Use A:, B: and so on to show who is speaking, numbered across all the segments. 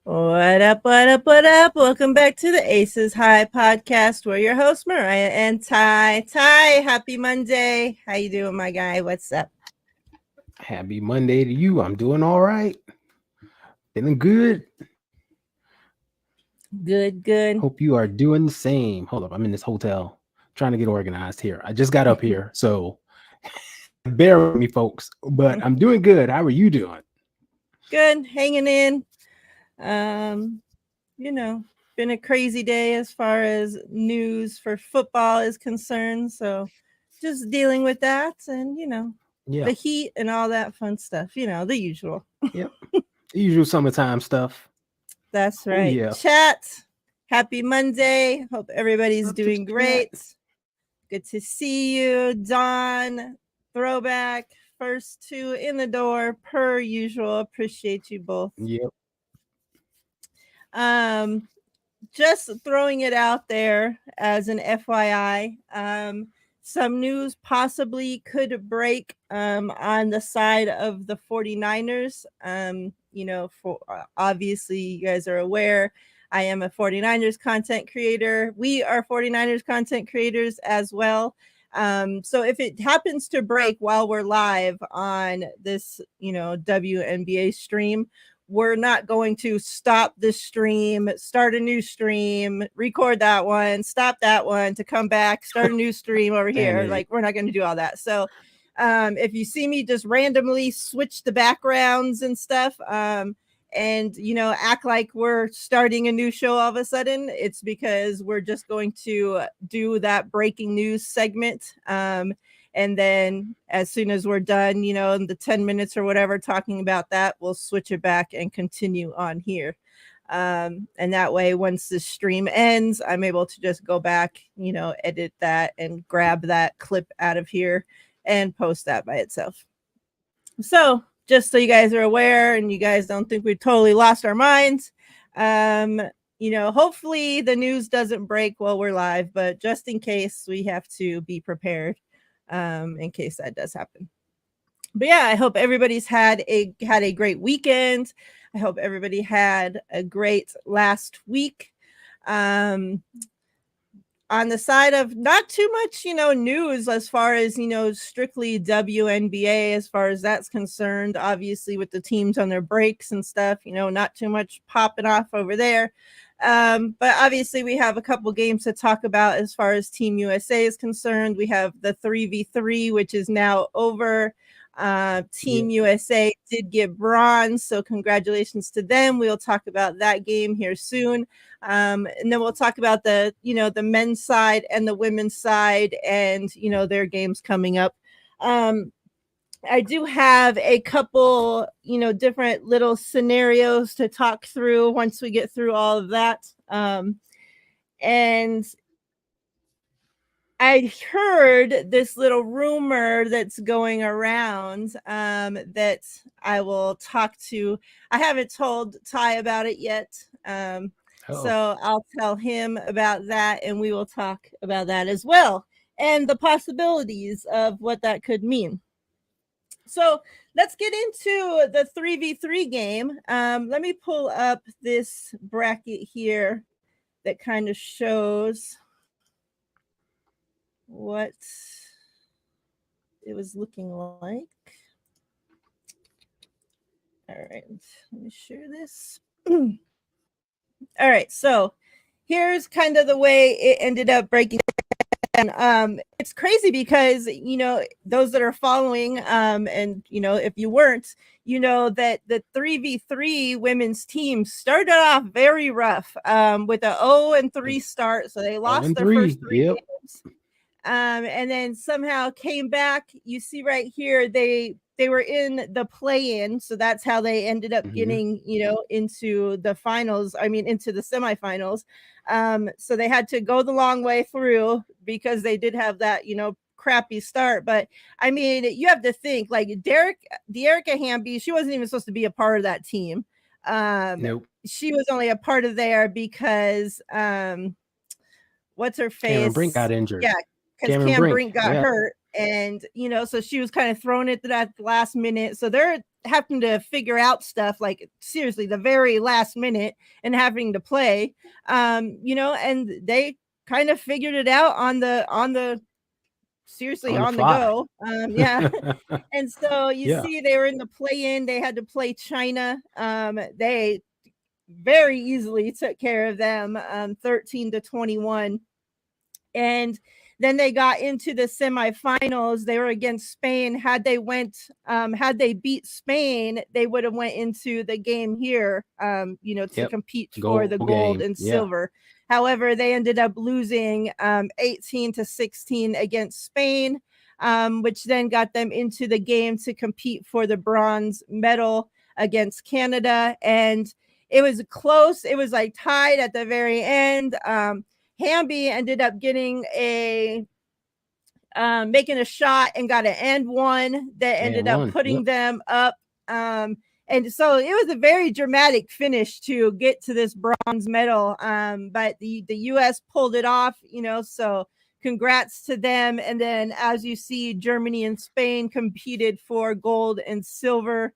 A: What up, what up, what up? Welcome back to the Aces High podcast. We're your hosts, Miriah and Ty. Ty, happy Monday. How you doing, my guy? What's up?
B: Happy Monday to you. I'm doing all right. Feeling good.
A: Good, good.
B: Hope you are doing the same. Hold up. I'm in this hotel trying to get organized here. I just got up here. So bear with me, folks. But I'm doing good. How are you doing?
A: Good, hanging in. Um, been a crazy day as far as news for football is concerned. So just dealing with that and,
B: Yeah.
A: the heat and all that fun stuff, the usual.
B: Yep. The usual summertime stuff.
A: That's
B: Oh,
A: right.
B: yeah.
A: Chat. Happy Monday. Hope everybody's
B: Up to
A: doing
B: chat.
A: great. Good to see you, Dawn. Throwback. First two in the door, per usual. Appreciate you both.
B: Yep.
A: Just throwing it out there as an FYI. Some news possibly could break on the side of the 49ers. For obviously you guys are aware, I am a 49ers content creator. We are 49ers content creators as well. So if it happens to break while we're live on this, WNBA stream, we're not going to stop the stream, start a new stream, record that one, stop that one to come back, start a new stream over here. Like, we're not going to do all that. So if you see me just randomly switch the backgrounds and stuff, and act like we're starting a new show all of a sudden, it's because we're just going to do that breaking news segment, and then as soon as we're done, in the 10 minutes or whatever talking about that, we'll switch it back and continue on here. And that way, once the stream ends, I'm able to just go back, edit that and grab that clip out of here and post that by itself. So just so you guys are aware and you guys don't think we totally lost our minds, hopefully the news doesn't break while we're live, but just in case, we have to be prepared in case that does happen. But yeah, I hope everybody's had a great weekend. I hope everybody had a great last week. On the side of not too much, news as far as, strictly WNBA, as far as that's concerned, obviously with the teams on their breaks and stuff, not too much popping off over there. But obviously we have a couple games to talk about as far as Team USA is concerned. We have the 3v3, which is now over. Team USA did get bronze, so congratulations to them. We'll talk about that game here soon. And then we'll talk about the men's side and the women's side and, their games coming up. I do have a couple, different little scenarios to talk through once we get through all of that. And I heard this little rumor that's going around that I will talk to. I haven't told Ty about it yet. So I'll tell him about that and we will talk about that as well and the possibilities of what that could mean. So let's get into the 3v3 game. Let me pull up this bracket here that kind of shows what it was looking like. All right, let me share this. All right, so here's kind of the way it ended up breaking. And it's crazy because those that are following and if you weren't, that the 3v3 women's team started off very rough with a 0-3 start, so they lost their first three games. And then somehow came back. You see right here, they were in the play-in, so that's how they ended up getting into the finals. I mean, into the semifinals. So they had to go the long way through because they did have that crappy start. But I mean, you have to think like Dearica Hamby, she wasn't even supposed to be a part of that team.
B: Nope.
A: She was only a part of there because what's her face?
B: Cameron Brink got injured.
A: Yeah, because Cam Brink got hurt. And so she was kind of thrown at that last minute. So they're having to figure out stuff like seriously the very last minute and having to play, you know, and they kind of figured it out on the seriously
B: On the
A: on the
B: fly.
A: go. Yeah. And so you
B: Yeah.
A: see they were in the play-in, they had to play China. They very easily took care of them, 13-21. And then they got into the semifinals. They were against Spain. Had they beat Spain, they would have went into the game here, you know, to
B: Yep.
A: compete for
B: Goal
A: the gold
B: game.
A: and
B: Yeah.
A: silver. However, they ended up losing 18-16 against Spain, which then got them into the game to compete for the bronze medal against Canada. And it was close. It was like tied at the very end. Hamby ended up getting making a shot and got an end one that ended up putting
B: Yep.
A: them up. And so it was a very dramatic finish to get to this bronze medal. But the US pulled it off, you know, so congrats to them. And then as you see, Germany and Spain competed for gold and silver.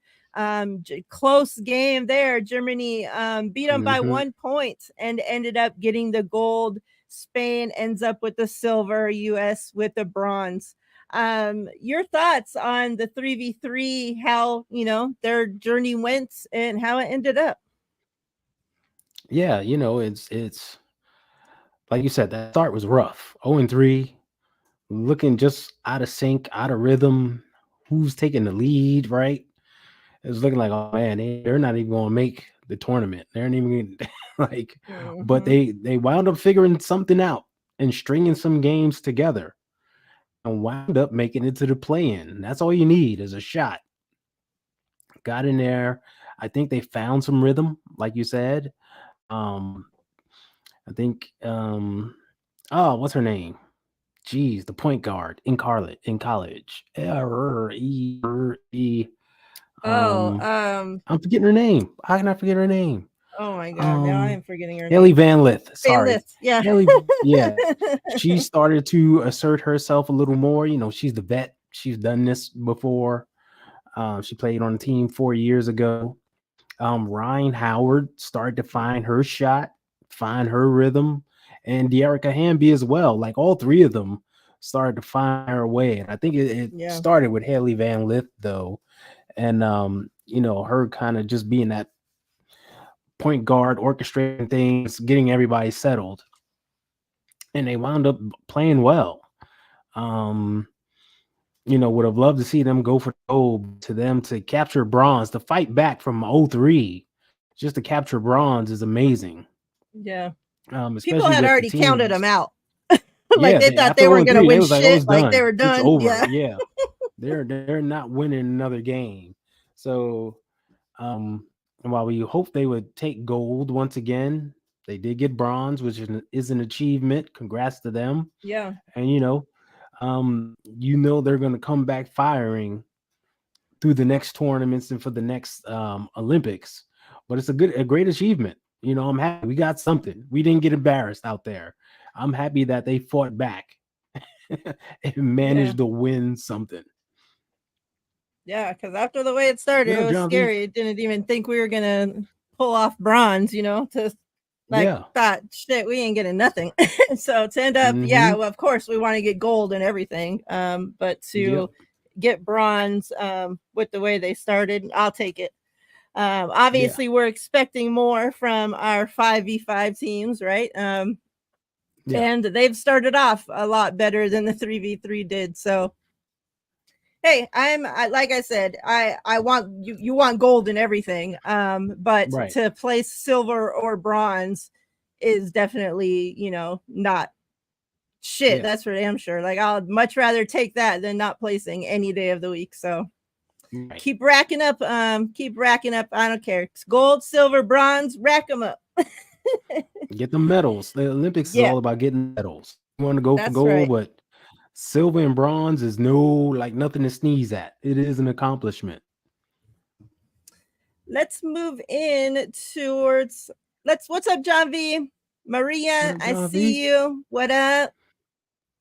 A: Close game there. Germany beat them by 1 point and ended up getting the gold. Spain ends up with the silver, US with the bronze. Your thoughts on the 3v3, how, you know, their journey went and how it ended up?
B: Yeah, you know, it's like you said, that start was rough. 0-3, looking just out of sync, out of rhythm. Who's taking the lead, right? It was looking like, oh man, they're not even going to make the tournament. They're not even like, but they wound up figuring something out and stringing some games together and wound up making it to the play-in. That's all you need is a shot. Got in there. I think they found some rhythm, like you said. I think what's her name? Jeez, the point guard in college. I'm forgetting her name. How can I forget her name?
A: Oh my god, now I am forgetting her
B: Haley
A: name.
B: Van Lith.
A: Van
B: Sorry.
A: Lith, yeah.
B: Haley, yeah. She started to assert herself a little more. You know, she's the vet. She's done this before. She played on the team 4 years ago. Ryan Howard started to find her shot, find her rhythm, and Dearica Hamby as well. Like all three of them started to find her way. And I think it started with Haley Van Lith, though. And, you know, her kind of just being that point guard, orchestrating things, getting everybody settled. And they wound up playing well. You know, would have loved to see them go for gold, to them to capture bronze, to fight back from 0-3, just to capture bronze is amazing.
A: Yeah. People
B: Especially
A: had
B: with
A: already
B: the
A: counted them out.
B: Like
A: they thought they weren't going to win shit.
B: Like, oh, it's done.
A: Like they were done.
B: It's over.
A: Yeah.
B: They're not winning another game. So while we hope they would take gold once again, they did get bronze, which is an achievement. Congrats to them.
A: Yeah.
B: And you know they're going to come back firing through the next tournaments and for the next Olympics. But it's a great achievement. You know, I'm happy we got something. We didn't get embarrassed out there. I'm happy that they fought back and managed to win something.
A: Yeah, because after the way it started, it was scary. It didn't even think we were gonna pull off bronze, you know, to thought shit, we ain't getting nothing. So to end up, well, of course we want to get gold and everything. But to get bronze with the way they started, I'll take it. Obviously we're expecting more from our 5v5 teams, right? And they've started off a lot better than the 3v3 did. So hey, like I said, I want you want gold and everything. But to place silver or bronze is definitely, you know, not shit. That's for damn sure. Like I'll much rather take that than not placing any day of the week. So keep racking up. I don't care. It's gold, silver, bronze, rack them up.
B: Get the medals. The Olympics is all about getting medals. You want to go for gold, but silver and bronze is nothing to sneeze at. It is an accomplishment.
A: Let's move in towards what's up, John V? Miriah, I see you. What up?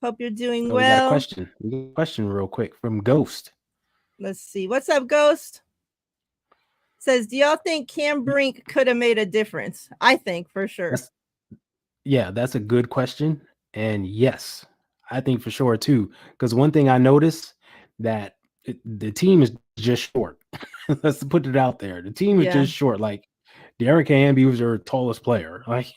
A: Hope you're doing well.
B: We got a question real quick from Ghost.
A: Let's see. What's up, Ghost? says, do y'all think Cam Brink could have made a difference? I think for sure.
B: That's a good question. And yes, I think for sure too. Because one thing I noticed that the team is just short. Let's put it out there. The team is just short. Like Derrick Hamby was your tallest player. Like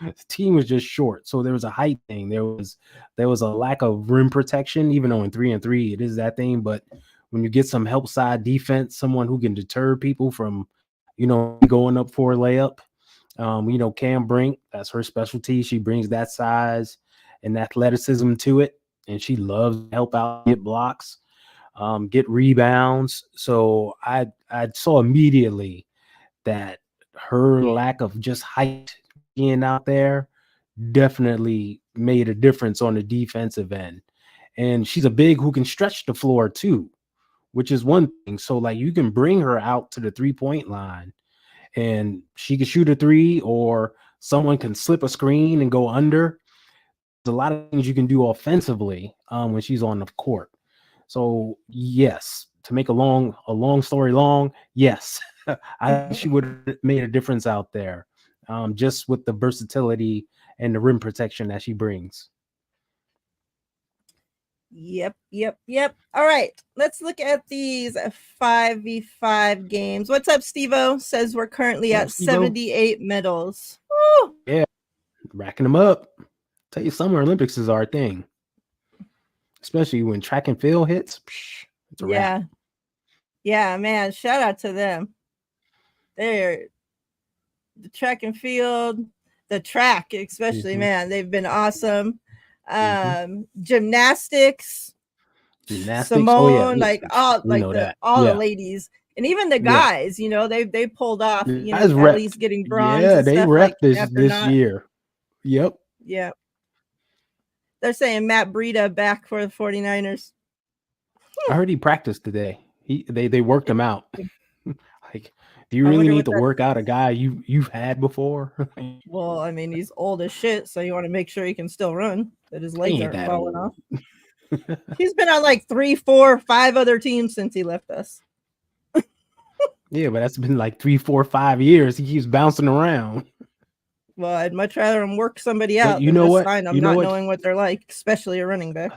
B: the team was just short. So there was a height thing. There was a lack of rim protection, even though in 3-3 it is that thing. But when you get some help side defense, someone who can deter people from, going up for a layup. Cam Brink, that's her specialty. She brings that size and athleticism to it, and she loves to help out, get blocks, get rebounds. So I saw immediately that her lack of just height being out there definitely made a difference on the defensive end. And she's a big who can stretch the floor too, which is one thing. So like you can bring her out to the 3-point line and she can shoot a 3, or someone can slip a screen and go under. There's a lot of things you can do offensively when she's on the court. So yes, to make a long story long, yes, I think she would have made a difference out there, just with the versatility and the rim protection that she brings.
A: Yep. All right, let's look at these 5v5 games. What's up, Steve-O? Says we're currently at
B: Steve-O?
A: 78 medals. Woo!
B: Yeah, racking them up. Tell you, Summer Olympics is our thing, especially when track and field hits. It's a wrap.
A: Yeah, man. Shout out to them. They're the track and field, the track, especially, man. They've been awesome. Gymnastics, Simone, like all the ladies, and even the guys. They pulled off. At least getting bronze.
B: Yeah,
A: and
B: they
A: stuff
B: repped
A: like
B: this year. Yep.
A: Yeah. They're saying Matt Breida back for the 49ers.
B: I heard he practiced today. They worked him out. Like, do you really need to work out a guy you've had before?
A: Well, I mean, he's old as shit, so you want to make sure he can still run, that his legs aren't falling off. He's been on like 3, 4, 5 other teams since he left us.
B: Yeah, but that's been like 3, 4, 5 years. He keeps bouncing around.
A: Well, I'd much rather him work somebody out
B: than
A: just sign them, knowing what they're like, especially a running back.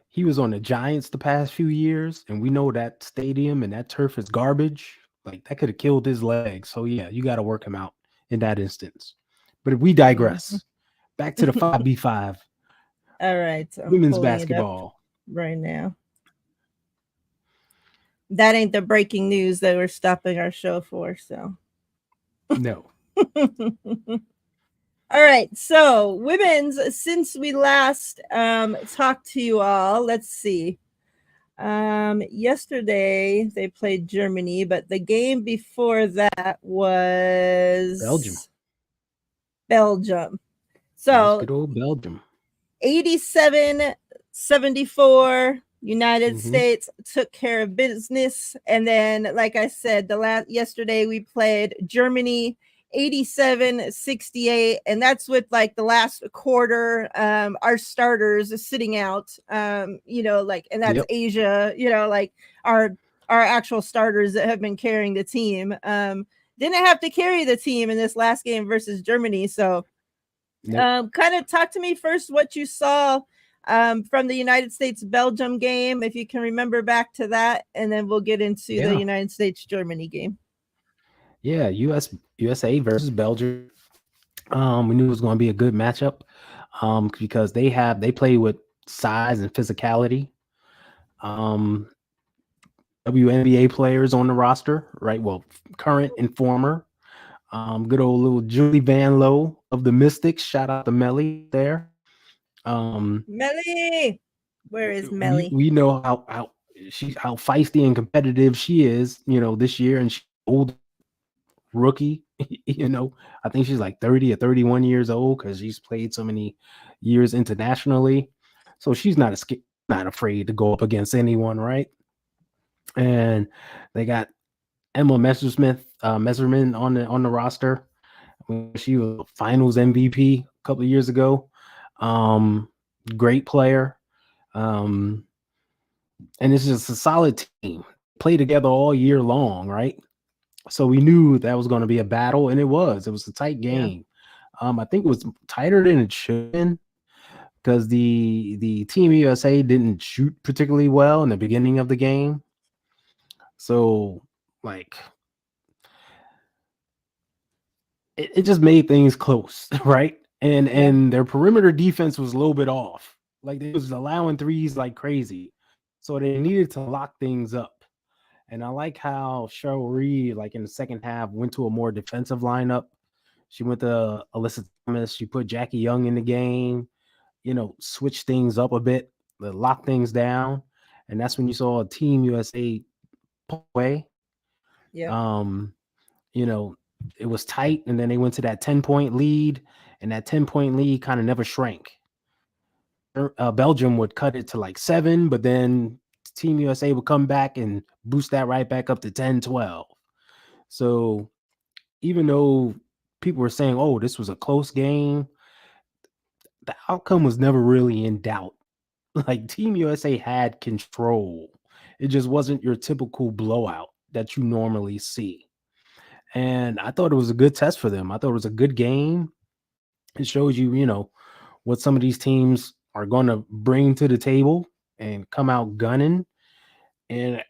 B: He was on the Giants the past few years, and we know that stadium and that turf is garbage. Like, that could have killed his legs. So, yeah, you got to work him out in that instance. But if we digress, back to the 5v5.
A: All right.
B: Women's basketball.
A: Right now. That ain't the breaking news that we're stopping our show for, so.
B: No.
A: All right. So, women's, since we last talked to you all, let's see. Yesterday they played Germany, but the game before that was Belgium. So
B: good old Belgium.
A: 87-74 United States took care of business. And then, like I said, yesterday we played Germany 87-68, and that's with like the last quarter our starters are sitting out, and that's Asia, like our actual starters that have been carrying the team didn't have to carry the team in this last game versus Germany. So kind of talk to me first what you saw from the United States Belgium game, if you can remember back to that, and then we'll get into the United States Germany game.
B: Yeah, USA versus Belgium. We knew it was going to be a good matchup because they play with size and physicality. WNBA players on the roster, right? Well, current and former. Good old little Julie Van Lowe of the Mystics. Shout out to Melly there.
A: Melly, where is Melly?
B: We know how feisty and competitive she is, this year, and she's old rookie. I think she's like 30 or 31 years old because she's played so many years internationally. So she's not afraid to go up against anyone, right? And they got Emma Messerman on the roster. She was a Finals MVP a couple of years ago. Great player. And it's just a solid team. Play together all year long, right? So we knew that was going to be a battle, and it was. It was a tight game. I think it was tighter than it should have been because the Team USA didn't shoot particularly well in the beginning of the game. So, like, it just made things close, right? And their perimeter defense was a little bit off. Like, they was allowing threes like crazy. So they needed to lock things up. And I like how Cheryl Reed, like in the second half, went to a more defensive lineup. She went to Alyssa Thomas. She put Jackie Young in the game, switch things up a bit, lock things down. And that's when you saw Team USA pull away.
A: Yeah.
B: It was tight, and then they went to that 10-point lead, and that 10-point lead kind of never shrank. Belgium would cut it to like 7, but then Team USA would come back and boost that right back up to 10-12. So even though people were saying, oh, this was a close game, the outcome was never really in doubt. Like, Team USA had control. It just wasn't your typical blowout that you normally see. And I thought it was a good test for them. I thought it was a good game. It shows you, what some of these teams are going to bring to the table and come out gunning. And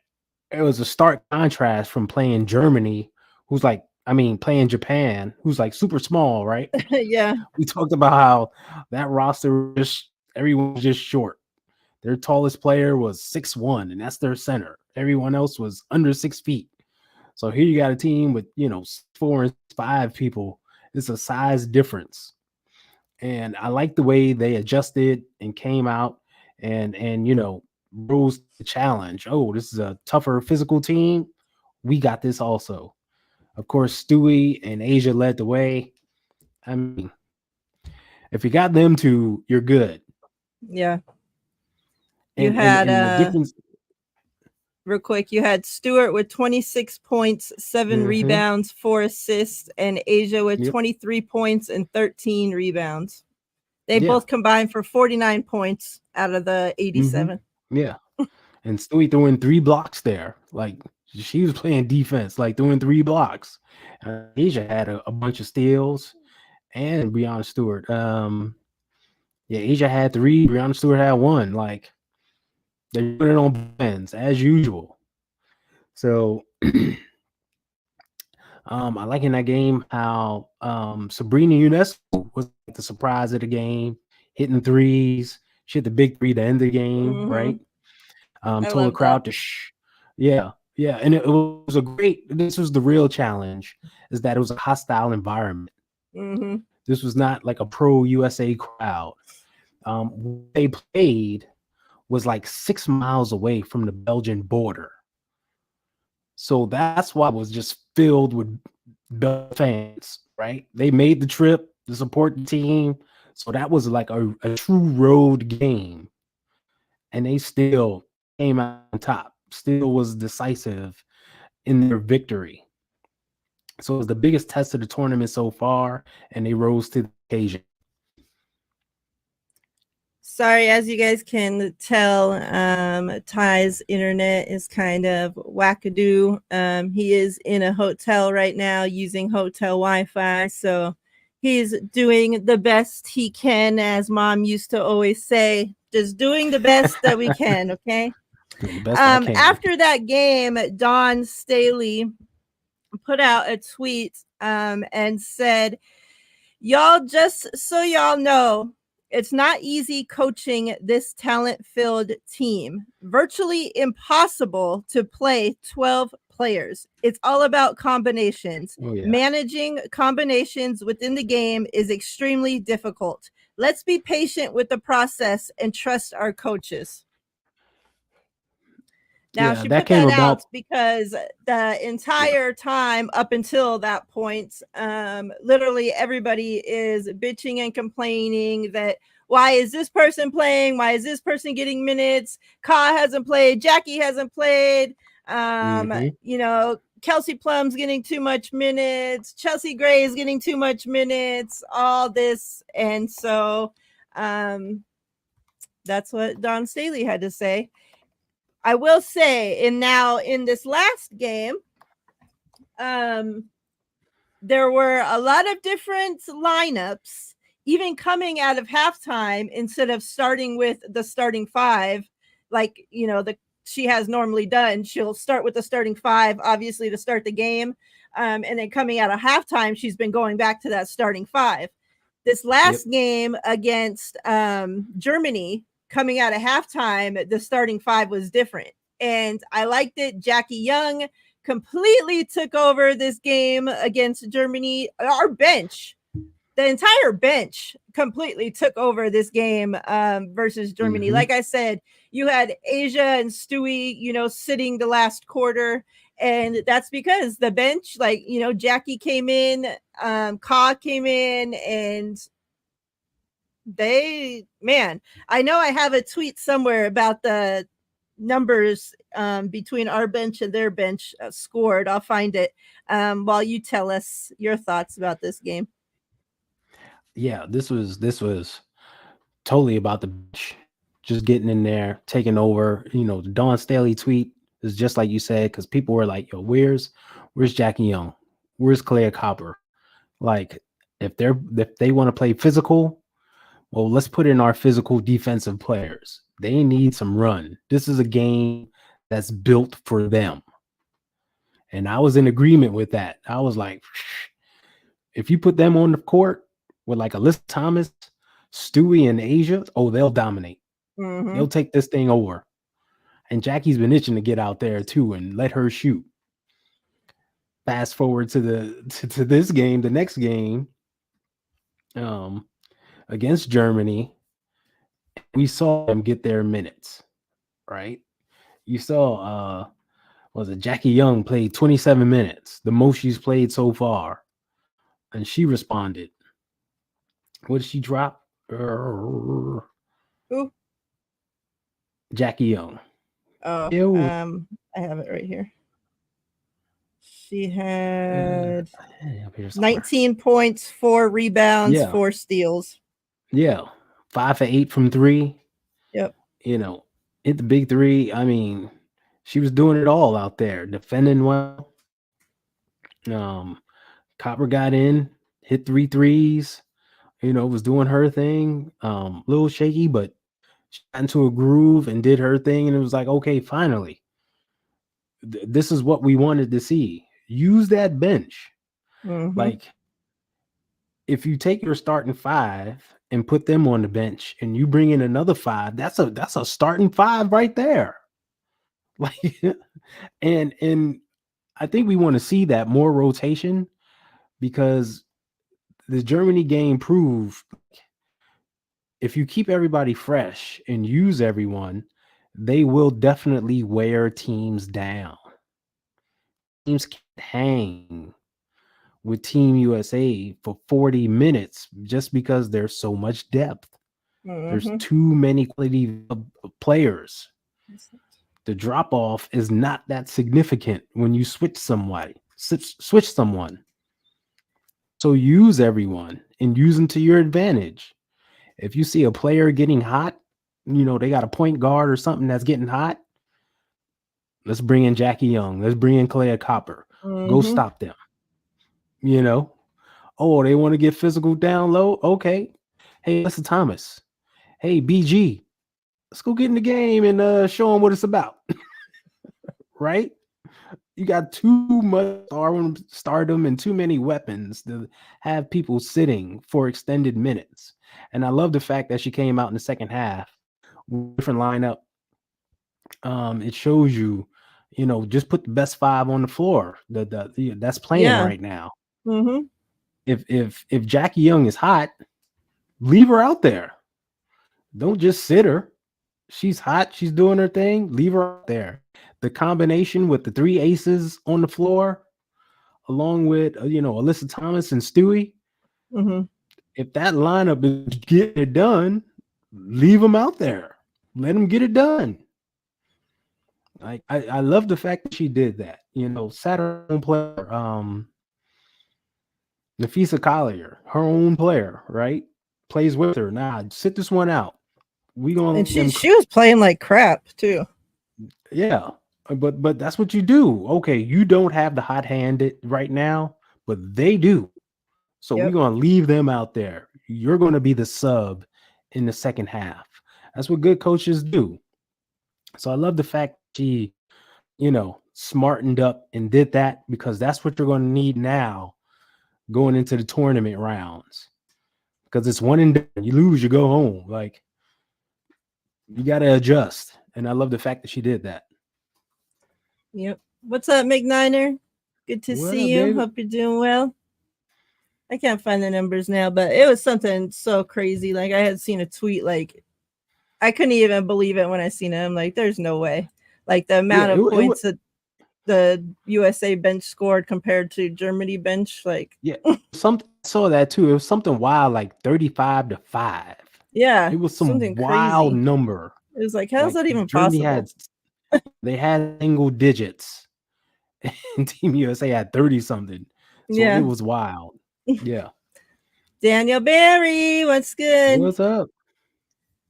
B: it was a stark contrast from playing Germany, playing Japan, who's like super small, right?
A: Yeah.
B: We talked about how that roster everyone was just short. Their tallest player was 6'1", and that's their center. Everyone else was under 6 feet. So here you got a team with 4 and 5 people. It's a size difference. And I like the way they adjusted and came out and rose the challenge. Oh, this is a tougher physical team. We got this also. Of course, Stewie and Asia led the way. I mean, if you got them two, you're good.
A: Yeah.
B: And,
A: You had
B: and the difference.
A: Real quick, you had Stewart with 26 points, 7 rebounds, 4 assists, and Asia with 23 points and 13 rebounds. They both combined for 49 points out of the 87.
B: Yeah. And Stewie threw in 3 blocks there. Like, she was playing defense, like throwing 3 blocks. Asia had a bunch of steals, and Breonna Stewart. Asia had 3, Breonna Stewart had 1. Like, they put it on ends as usual. So I like in that game how Sabrina Ionescu was the surprise of the game, hitting threes. She hit the big 3 to end the game, right? Told the crowd to shh. Yeah. And it was this was the real challenge, is that it was a hostile environment. This was not like a pro USA crowd. They played was like 6 miles away from the Belgian border. So that's why it was just filled with fans, right? They made the trip to support the team. So that was like a true road game. And they still came out on top, still was decisive in their victory. So it was the biggest test of the tournament so far, and they rose to the occasion.
A: Sorry, as you guys can tell, Ty's internet is kind of wackadoo. He is in a hotel right now using hotel Wi-Fi, so he's doing the best he can, as Mom used to always say, just doing the best that we can, okay? After that game, Dawn Staley put out a tweet and said, y'all, just so y'all know, it's not easy coaching this talent-filled team. Virtually impossible to play 12 players. It's all about combinations. Managing combinations within the game is extremely difficult. Let's be patient with the process and trust our coaches. Now, she put that out because the entire time up until that point, literally everybody is bitching and complaining that why is this person playing? Why is this person getting minutes? Ka hasn't played. Jackie hasn't played. Kelsey Plum's getting too much minutes. Chelsea Gray is getting too much minutes. All this. And so that's what Dawn Staley had to say. I will say, in this last game, There were a lot of different lineups, even coming out of halftime, instead of starting with the starting five, like, she has normally done. She'll start with the starting five, obviously, to start the game. And then coming out of halftime, she's been going back to that starting five. This last game against Germany, coming out of halftime, the starting five was different. And I liked it. Jackie Young completely took over this game against Germany. Our bench, the entire bench, completely took over this game versus Germany. Like I said, you had Asia and Stewie, sitting the last quarter. And that's because the bench, Jackie came in, Ka came in, and I know I have a tweet somewhere about the numbers between our bench and their bench scored. I'll find it while you tell us your thoughts about this game.
B: Yeah, this was totally about the bench, just getting in there, taking over. The Dawn Staley tweet is just like you said, because people were like, "Yo, where's Jackie Young? Where's Claire Copper?" Like, if they want to play physical, well, let's put in our physical defensive players. They need some run. This is a game that's built for them. And I was in agreement with that. I was like, if you put them on the court with like Alyssa Thomas, Stewie, and Asia, they'll dominate. They'll take this thing over. And Jackie's been itching to get out there too and let her shoot. Fast forward to this game, the next game, against Germany, we saw them get their minutes, right? You saw, was it Jackie Young played 27 minutes, the most she's played so far, and she responded. What did she drop?
A: Who?
B: Jackie Young.
A: Oh, I have it right here. She had 19 points, 4 rebounds, 4 steals.
B: Yeah, 5 for 8 from 3.
A: Yep.
B: Hit the big 3. I mean, she was doing it all out there, defending well. Copper got in, hit 3 threes. Was doing her thing. Little shaky, but she got into a groove and did her thing, and it was like, okay, finally, this is what we wanted to see. Use that bench. Like, if you take your starting 5 and put them on the bench, and you bring in another 5, that's a starting 5 right there. Like, and I think we want to see that more rotation, because the Germany game proved if you keep everybody fresh and use everyone, they will definitely wear teams down. Teams can't hang with Team USA for 40 minutes just because there's so much depth. There's too many quality players. The drop off is not that significant when you switch someone. So use everyone and use them to your advantage. If you see a player getting hot, they got a point guard or something that's getting hot, let's bring in Jackie Young. Let's bring in Claire Copper. Go stop them. They want to get physical down low. Okay. Hey, Alyssa Thomas. Hey, BG. Let's go get in the game and show them what it's about. Right? You got too much stardom and too many weapons to have people sitting for extended minutes. And I love the fact that she came out in the second half with a different lineup. It shows you, just put the best 5 on the floor. That's playing right now. If Jackie Young is hot, leave her out there. Don't just sit her. She's hot. She's doing her thing. Leave her out there. The combination with the 3 aces on the floor, along with Alyssa Thomas and Stewie. If that lineup is getting it done, leave them out there. Let them get it done. I love the fact that she did that. Sat her own player, Nafisa Collier, her own player, right? Plays with her. Nah, sit this one out.
A: And she was playing like crap too.
B: Yeah. But that's what you do. Okay, you don't have the hot hand right now, but they do. So we're
A: Yep.
B: gonna leave them out there. You're gonna be the sub in the second half. That's what good coaches do. So I love the fact she, smartened up and did that, because that's what you're gonna need now going into the tournament rounds. Because it's one and done. You lose, you go home. Like, you gotta adjust. And I love the fact that she did that.
A: Yep. What's up, McNiner? Good to
B: What
A: see
B: up,
A: you.
B: David?
A: Hope you're doing well. I can't find the numbers now, but it was something so crazy. Like, I had seen a tweet, like, I couldn't even believe it when I seen it. I'm like, there's no way. Like, the amount of points that the USA bench scored compared to Germany bench, like,
B: something I saw that too. It was something wild, like 35-5.
A: Yeah,
B: It was some
A: something
B: wild
A: crazy.
B: number.
A: It was like, how's that even
B: Germany
A: possible?
B: they had single digits, and Team USA had 30 something. So it was wild. Yeah.
A: Daniel Barry, what's good?
B: What's up?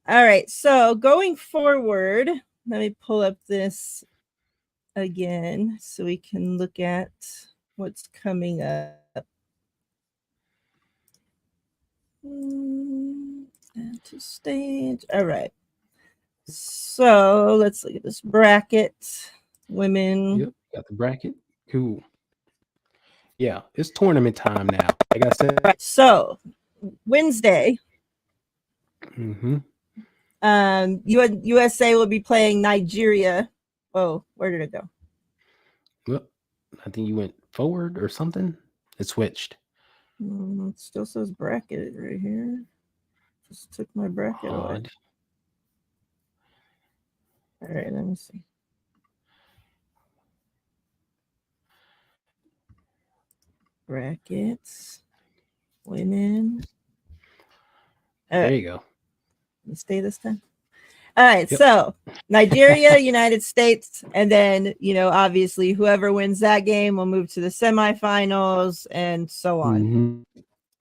A: All right, so going forward, let me pull up this again so we can look at what's coming up. Add to stage. All right. So let's look at this bracket. Women.
B: Yep, got the bracket. Cool. Yeah, it's tournament time now. Like I said.
A: Right. So Wednesday. USA will be playing Nigeria. Oh, where did it go?
B: Well, I think you went forward or something. It switched.
A: It still says bracket right here. Just took my bracket away. All right, let me see. Brackets. Women.
B: There you go.
A: Let me stay this time. All right, so Nigeria, United States, and then, obviously whoever wins that game will move to the semifinals and so on.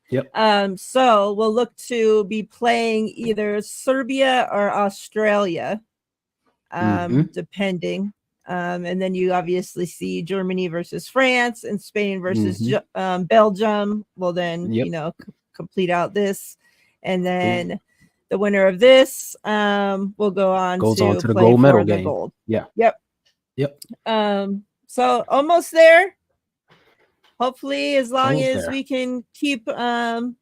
B: Yep.
A: So we'll look to be playing either Serbia or Australia, depending. And then you obviously see Germany versus France and Spain versus Belgium. Will then, complete out this, and then the winner of this will goes on to
B: the
A: play
B: gold medal
A: for the
B: game.
A: gold.
B: Yeah.
A: Yep. So almost there. Hopefully, as long as we can keep, playing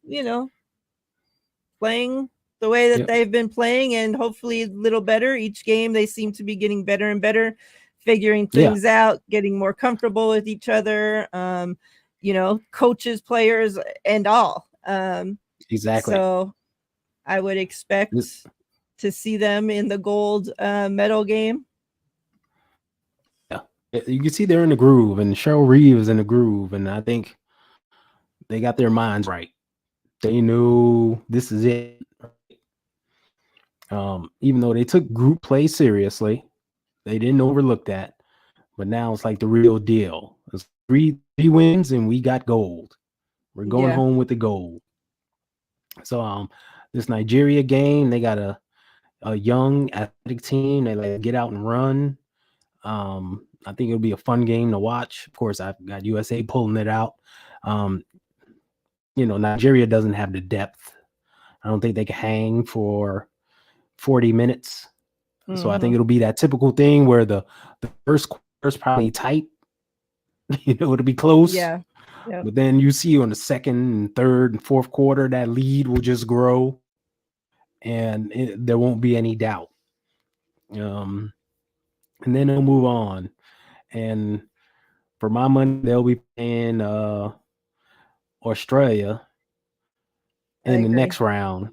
A: the way that they've been playing, and hopefully a little better each game. They seem to be getting better and better, figuring things out, getting more comfortable with each other. Coaches, players, and all.
B: Exactly.
A: So I would expect to see them in the gold medal game.
B: Yeah, you can see they're in the groove, and Cheryl Reeve is in the groove, and I think they got their minds right. They knew this is it. Even though they took group play seriously, they didn't overlook that. But now it's like the real deal. It's three wins, and we got gold. We're going home with the gold. So this Nigeria game, they got a young athletic team. They like get out and run. I think it'll be a fun game to watch. Of course, I've got USA pulling it out. Nigeria doesn't have the depth. I don't think they can hang for 40 minutes. So I think it'll be that typical thing where the first quarter is probably tight. It'll be close.
A: Yeah.
B: But then you see on the second and third and fourth quarter, that lead will just grow, and there won't be any doubt. And then they'll move on. And for my money, they'll be playing Australia in the next round.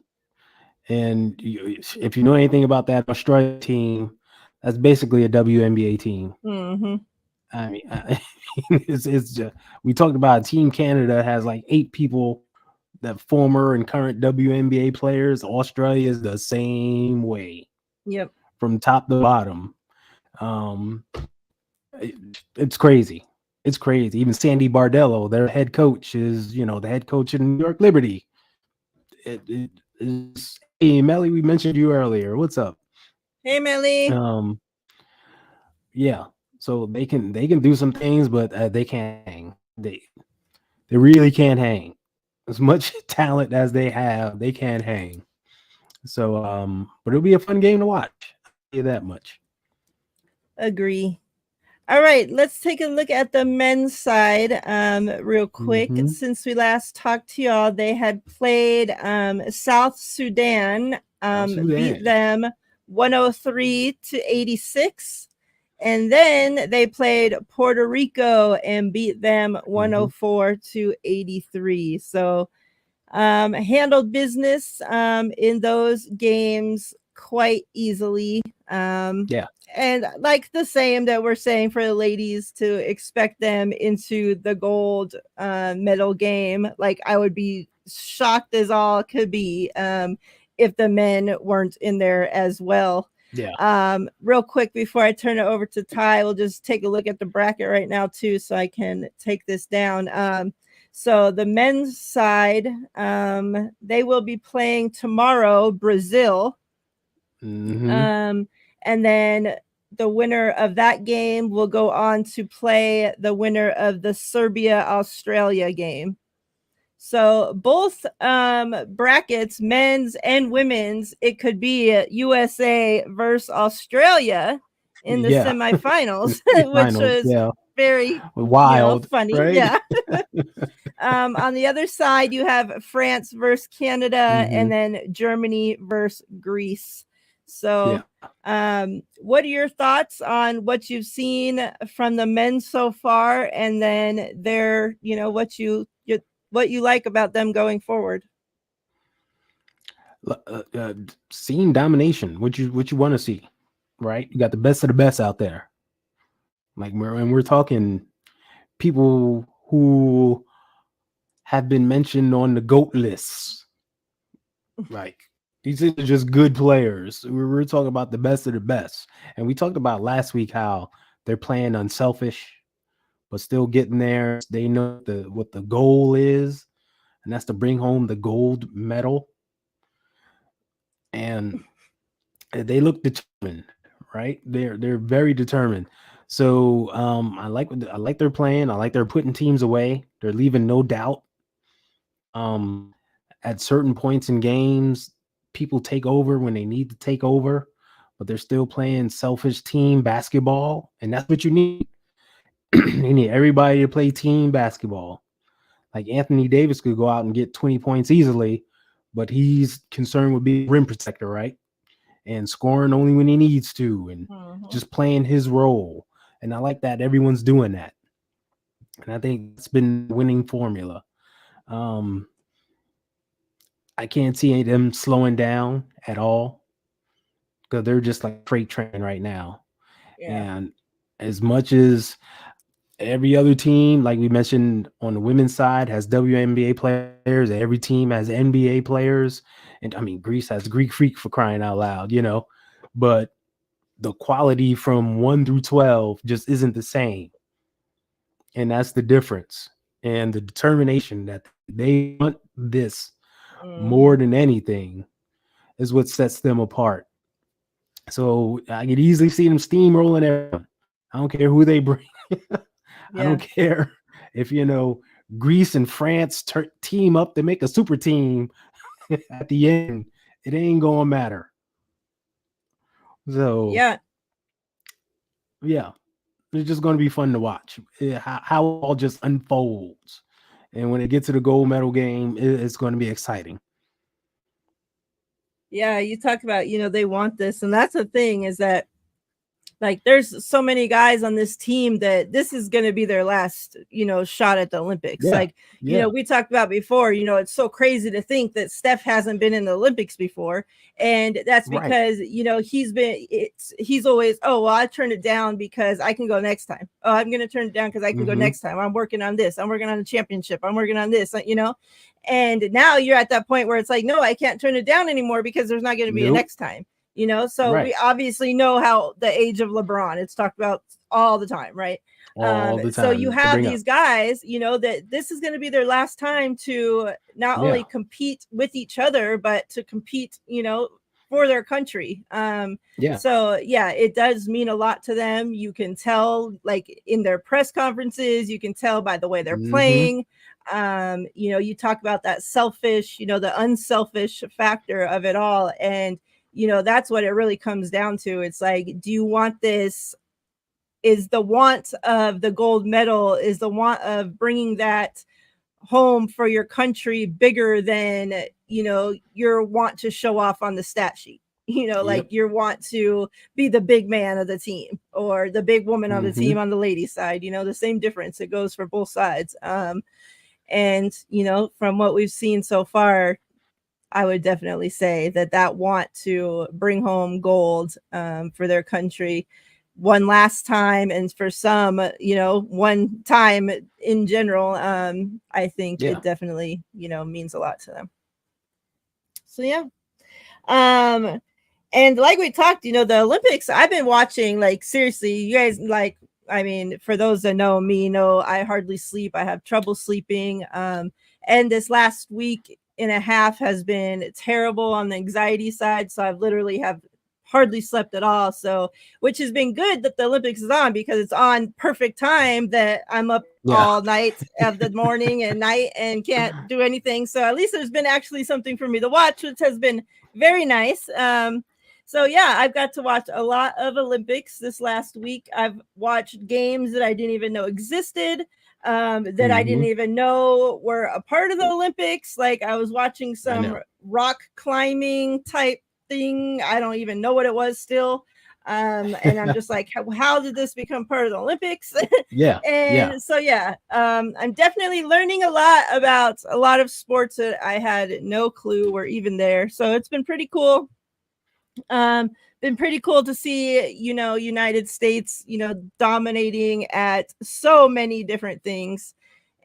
B: And if you know anything about that Australia team, that's basically a WNBA team. I mean, it's just, we talked about Team Canada has like 8 people that former and current WNBA players. Australia is the same way.
A: Yep.
B: From top to bottom. It's crazy. It's crazy. Even Sandy Bardello, their head coach, is the head coach in New York Liberty. Hey, Melly, we mentioned you earlier. What's up?
A: Hey, Melly.
B: Yeah. So they can do some things, but they can't hang. They really can't hang. As much talent as they have, they can't hang. So but it'll be a fun game to watch. I'll tell you that much.
A: Agree. All right, let's take a look at the men's side real quick.
B: Mhm.
A: Since we last talked to y'all, they had played South Sudan, beat them 103-86. And then they played Puerto Rico and beat them 104-83. So handled business in those games quite easily.
B: Yeah.
A: And like the same that we're saying for the ladies to expect them into the gold medal game, like I would be shocked as all could be if the men weren't in there as well.
B: Yeah.
A: Real quick before I turn it over to Ty, we'll just take a look at the bracket right now too, so I can take this down. So the men's side, they will be playing tomorrow, Brazil.
B: Mhm.
A: And then the winner of that game will go on to play the winner of the Serbia-Australia game. So both brackets, men's and women's, it could be USA versus Australia in the semifinals, which was very
B: wild,
A: funny.
B: right?
A: Yeah. On the other side, you have France versus Canada, and then Germany versus Greece. So, what are your thoughts on what you've seen from the men so far, and then their, what you like about them going forward?
B: Seeing domination, what you want to see, right? You got the best of the best out there. Like we're talking people who have been mentioned on the GOAT lists. Like these are just good players. We're talking about the best of the best. And we talked about last week how they're playing unselfish, but still getting there. They know what the goal is, and that's to bring home the gold medal. And they look determined, right? They're very determined. So I like their playing. I like they're putting teams away. They're leaving no doubt. At certain points in games, people take over when they need to take over, but they're still playing selfish team basketball, and that's what you need. You need everybody to play team basketball. Like Anthony Davis could go out and get 20 points easily, but he's concerned with being rim protector, right? And scoring only when he needs to, and just playing his role. And I like that everyone's doing that. And I think it's been the winning formula. I can't see them slowing down at all because they're just like freight train right now. Yeah. And as much as every other team, like we mentioned on the women's side, has WNBA players, every team has NBA players. And I mean, Greece has Greek Freak for crying out loud, but the quality from 1 through 12 just isn't the same. And that's the difference. And the determination that they want this more than anything is what sets them apart. So I could easily see them steamrolling everyone. I don't care who they bring. I don't care if, Greece and France team up to make a super team at the end. It ain't going to matter. So, yeah, it's just going to be fun to watch how it all just unfolds. And when it gets to the gold medal game, it's going to be exciting.
A: Yeah, you talk about, they want this. And that's the thing is that, like, there's so many guys on this team that this is going to be their last, shot at the Olympics. Yeah, like, we talked about before, it's so crazy to think that Steph hasn't been in the Olympics before. And that's because, he's always, oh, well, I turned it down because I can go next time. Oh, I'm going to turn it down because I can go next time. I'm working on this. I'm working on the championship. I'm working on this, And now you're at that point where it's like, no, I can't turn it down anymore because there's not going to be a next time. So we obviously know how the age of LeBron, it's talked about all the time, right? All the time. So you have these guys, that this is going to be their last time to not only compete with each other, but to compete, for their country. So yeah, it does mean a lot to them. You can tell, like in their press conferences, you can tell by the way they're playing. You know, you talk about that selfish, you know, the unselfish factor of it all. And, you know, that's what it really comes down to. It's like, do you want this? Is the want of the gold medal, is the want of bringing that home for your country bigger than, you know, your want to show off on the stat sheet? You know, like your want to be the big man of the team or the big woman on the team on the ladies side, you know, the same difference. It goes for both sides. And, you know, from what we've seen so far, I would definitely say that want to bring home gold for their country one last time, and for some, you know, one time in general, I think it definitely, you know, means a lot to them. So yeah. And like we talked, you know, the Olympics, I've been watching, like, seriously, you guys, like, I mean, for those that know me, know I hardly sleep. I have trouble sleeping. And this last week and a half has been terrible on the anxiety side. So I've literally have hardly slept at all. So, which has been good that the Olympics is on, because it's on perfect time that I'm up all night of the morning and night and can't do anything. So at least there's been actually something for me to watch, which has been very nice. So yeah, I've got to watch a lot of Olympics this last week. I've watched games that I didn't even know existed, that I didn't even know were a part of the Olympics. Like I was watching some rock climbing type thing. I don't even know what it was still. And I'm just like, how did this become part of the Olympics? So yeah, I'm definitely learning a lot about a lot of sports that I had no clue were even there. So it's been pretty cool. Been pretty cool to see, you know, United States, you know, dominating at so many different things.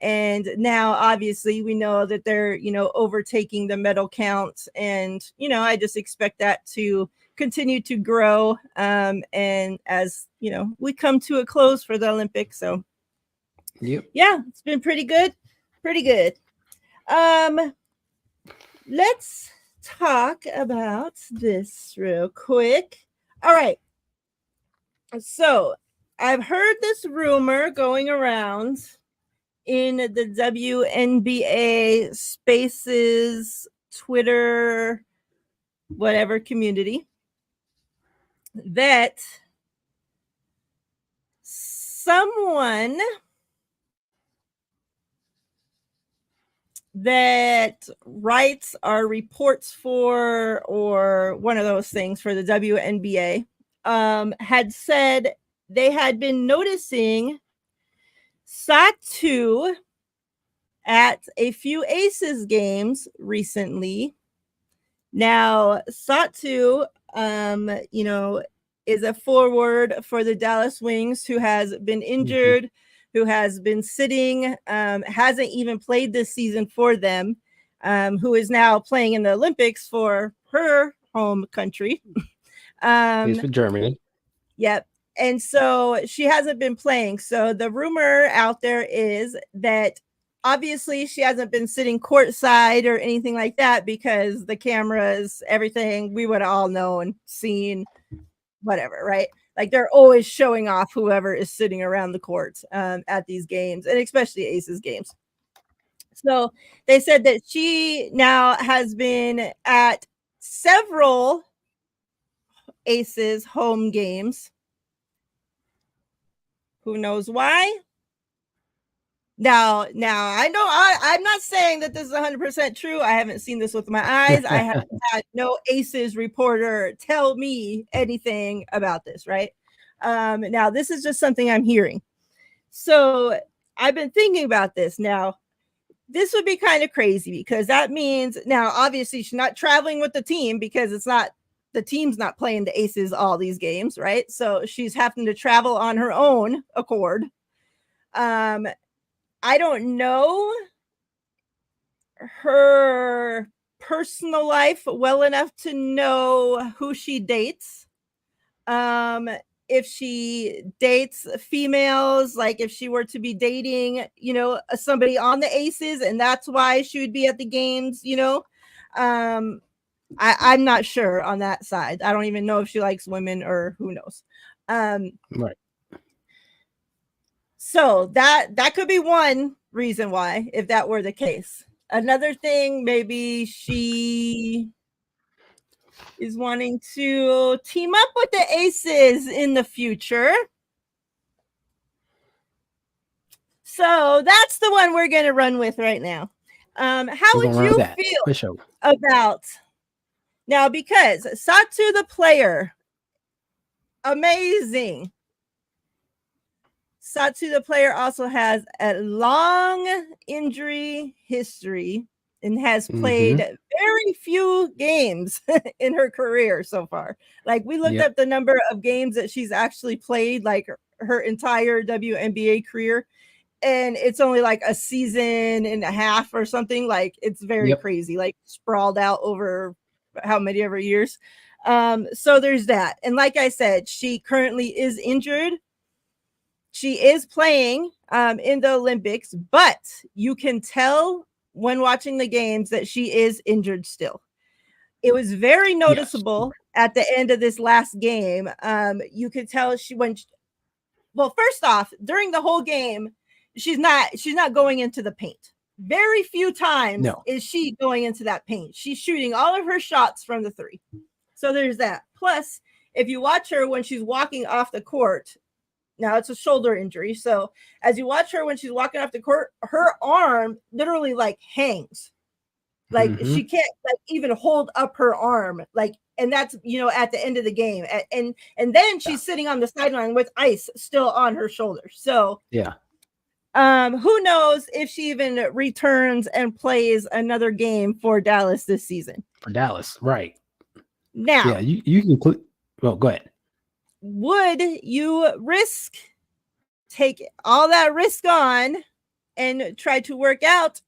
A: And now obviously we know that they're, you know, overtaking the medal count. And, you know, I just expect that to continue to grow. And as, you know, we come to a close for the Olympics. So yeah, it's been pretty good. Pretty good. Let's talk about this real quick. All right. So I've heard this rumor going around in the WNBA Spaces, Twitter, whatever community, that someone that writes or reports for, or one of those things for the WNBA, had said they had been noticing Satou at a few Aces games recently. Now, Satou, you know, is a forward for the Dallas Wings who has been injured, who has been sitting, hasn't even played this season for them, who is now playing in the Olympics for her home country.
B: He's for Germany.
A: Yep. And so she hasn't been playing. So the rumor out there is that obviously she hasn't been sitting courtside or anything like that, because the cameras, everything, we would have all known, seen, whatever, right? Like they're always showing off whoever is sitting around the court at these games, and especially Aces games. So they said that she now has been at several Aces home games. Who knows why? Now I know I'm not saying that this is 100% true. I haven't seen this with my eyes. I have had no Aces reporter tell me anything about this, right? Now this is just something I'm hearing. So I've been thinking about this. Now, this would be kind of crazy, because that means now obviously she's not traveling with the team, because the team's not playing the Aces all these games, right? So she's having to travel on her own accord. I don't know her personal life well enough to know who she dates. If she dates females, like if she were to be dating, you know, somebody on the Aces, and that's why she would be at the games, you know. I'm not sure on that side. I don't even know if she likes women or who knows.
B: Right.
A: So that could be one reason why, if that were the case. Another thing, maybe she is wanting to team up with the Aces in the future. So that's the one we're going to run with right now. How would you feel about now? Because Satou the player, amazing. Satou the player also has a long injury history and has played very few games in her career so far. Like, we looked up the number of games that she's actually played, like her entire WNBA career, and it's only like a season and a half or something. Like, it's very crazy, like sprawled out over how many ever years. So there's that. And like I said, she currently is injured. She is playing in the Olympics, but you can tell when watching the games that she is injured still. It was very noticeable at the end of this last game. You could tell well, first off, during the whole game, she's not going into the paint. Very few times is she going into that paint. She's shooting all of her shots from the three. So there's that. Plus, if you watch her when she's walking off the court, now it's a shoulder injury. So as you watch her when she's walking off the court, her arm literally like hangs. Like she can't like even hold up her arm. Like, and that's, at the end of the game. And then she's sitting on the sideline with ice still on her shoulder. So who knows if she even returns and plays another game for Dallas this season.
B: For Dallas, right.
A: Now,
B: you can click. Well, go ahead.
A: Would you take all that risk on and try to work out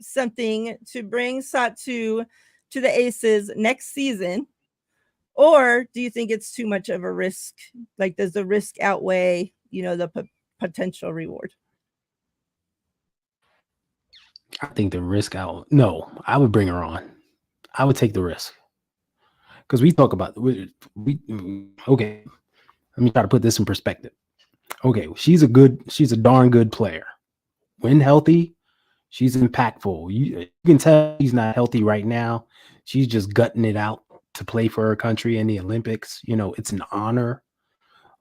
A: something to bring Satou to the Aces next season? Or do you think it's too much of a risk? Like, does the risk outweigh, the potential reward?
B: I think the risk no, I would bring her on. I would take the risk. Because we talk about okay, let me try to put this in perspective. Okay, she's a darn good player. When healthy, she's impactful. You can tell she's not healthy right now. She's just gutting it out to play for her country in the Olympics. It's an honor.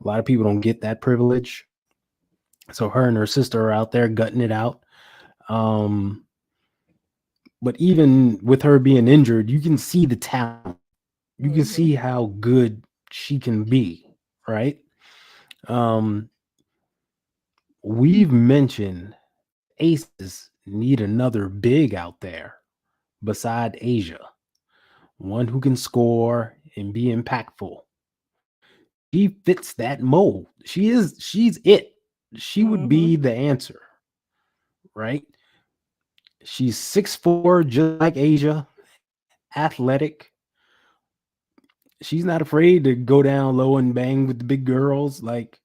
B: A lot of people don't get that privilege. So her and her sister are out there gutting it out. But even with her being injured, you can see the talent. You can see how good she can be, right? We've mentioned Aces need another big out there beside Asia, one who can score and be impactful. She fits that mold. She's it. She would be the answer, right? She's 6'4", just like Asia, athletic. She's not afraid to go down low and bang with the big girls. Like,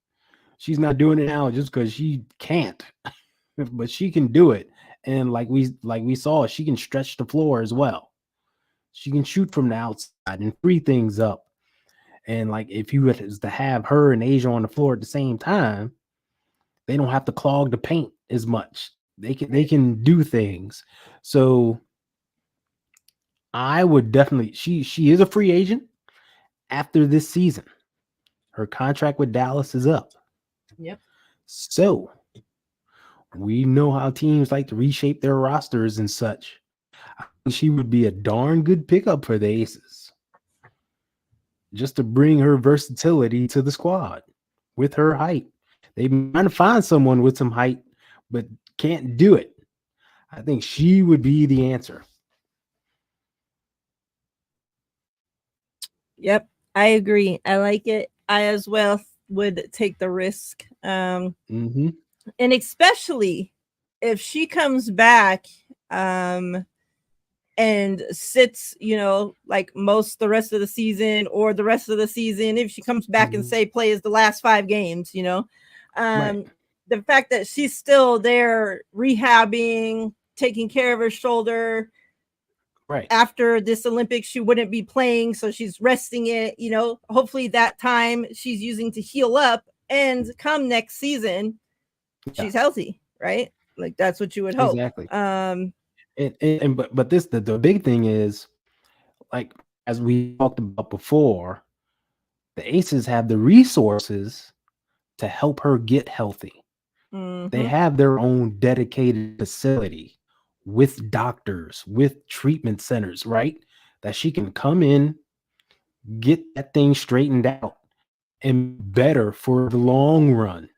B: she's not doing it now just because she can't, but she can do it. And like we saw, she can stretch the floor as well. She can shoot from the outside and free things up. And like, if you was to have her and Asia on the floor at the same time, they don't have to clog the paint as much. They can do things. So I would definitely. She is a free agent after this season. Her contract with Dallas is up.
A: Yep.
B: So we know how teams like to reshape their rosters and such. I think she would be a darn good pickup for the Aces, just to bring her versatility to the squad with her height. They might find someone with some height, but can't do it. I think she would be the answer.
A: Yep, I agree. I like it. I as well would take the risk. And especially if she comes back and sits, like most the rest of the season, or the rest of the season, if she comes back and plays the last 5 games, right. The fact that she's still there rehabbing, taking care of her shoulder,
B: Right.
A: after this Olympics she wouldn't be playing, so she's resting it. Hopefully that time she's using to heal up, and come next season she's
B: Yeah.
A: healthy, right? Like that's what you would hope.
B: Exactly. But this the big thing is, like as we talked about before, the Aces have the resources to help her get healthy. They
A: Mm-hmm.
B: have their own dedicated facility with doctors, with treatment centers, right? That she can come in, get that thing straightened out, and better for the long run.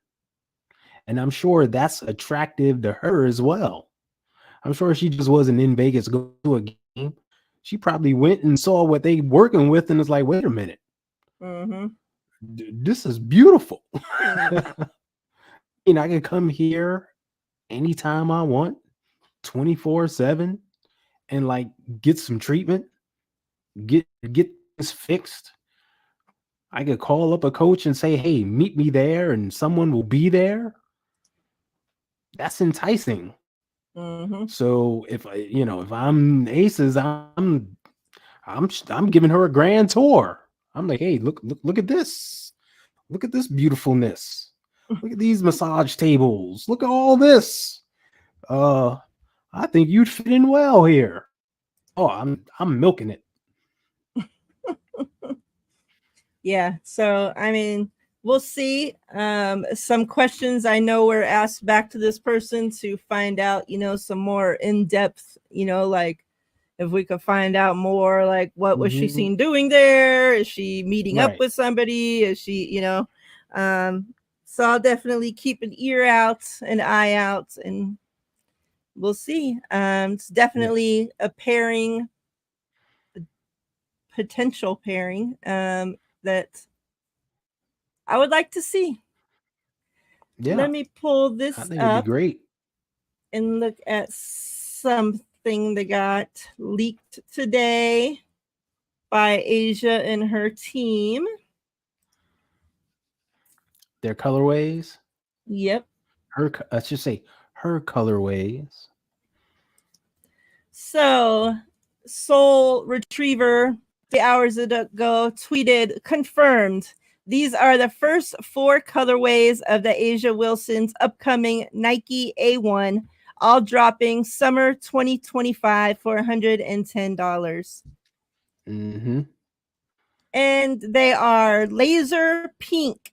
B: And I'm sure that's attractive to her as well. I'm sure she just wasn't in Vegas going to a game. She probably went and saw what they working with and was like, wait a minute,
A: Mm-hmm.
B: this is beautiful. I can come here anytime I want, 24/7, and like get some treatment, get things fixed. I could call up a coach and say, hey, meet me there, and someone will be there. That's enticing.
A: Mm-hmm.
B: So if I'm Aces, I'm giving her a grand tour. I'm like, hey, look at this. Look at this beautifulness. Look at these massage tables. Look at all this. I think you'd fit in well here. Oh, I'm milking it.
A: Yeah. So I mean, we'll see. Some questions I know were asked back to this person to find out, some more in depth, like if we could find out more, like what was she seen doing there? Is she meeting up
B: Right.
A: with somebody? Is she, so I'll definitely keep an ear out, an eye out, and we'll see. It's definitely a pairing, potential pairing, that I would like to see.
B: Yeah.
A: Let me pull
B: I
A: this
B: think it'd be
A: up
B: great.
A: and look at something that got leaked today by Asia and her team.
B: Their colorways.
A: Yep.
B: Let's just say her colorways.
A: So, Soul Retriever 3 hours ago tweeted, confirmed. These are the first 4 colorways of the Asia Wilson's upcoming Nike A1, all dropping summer 2025 for $110.
B: Mm-hmm.
A: And they are laser pink,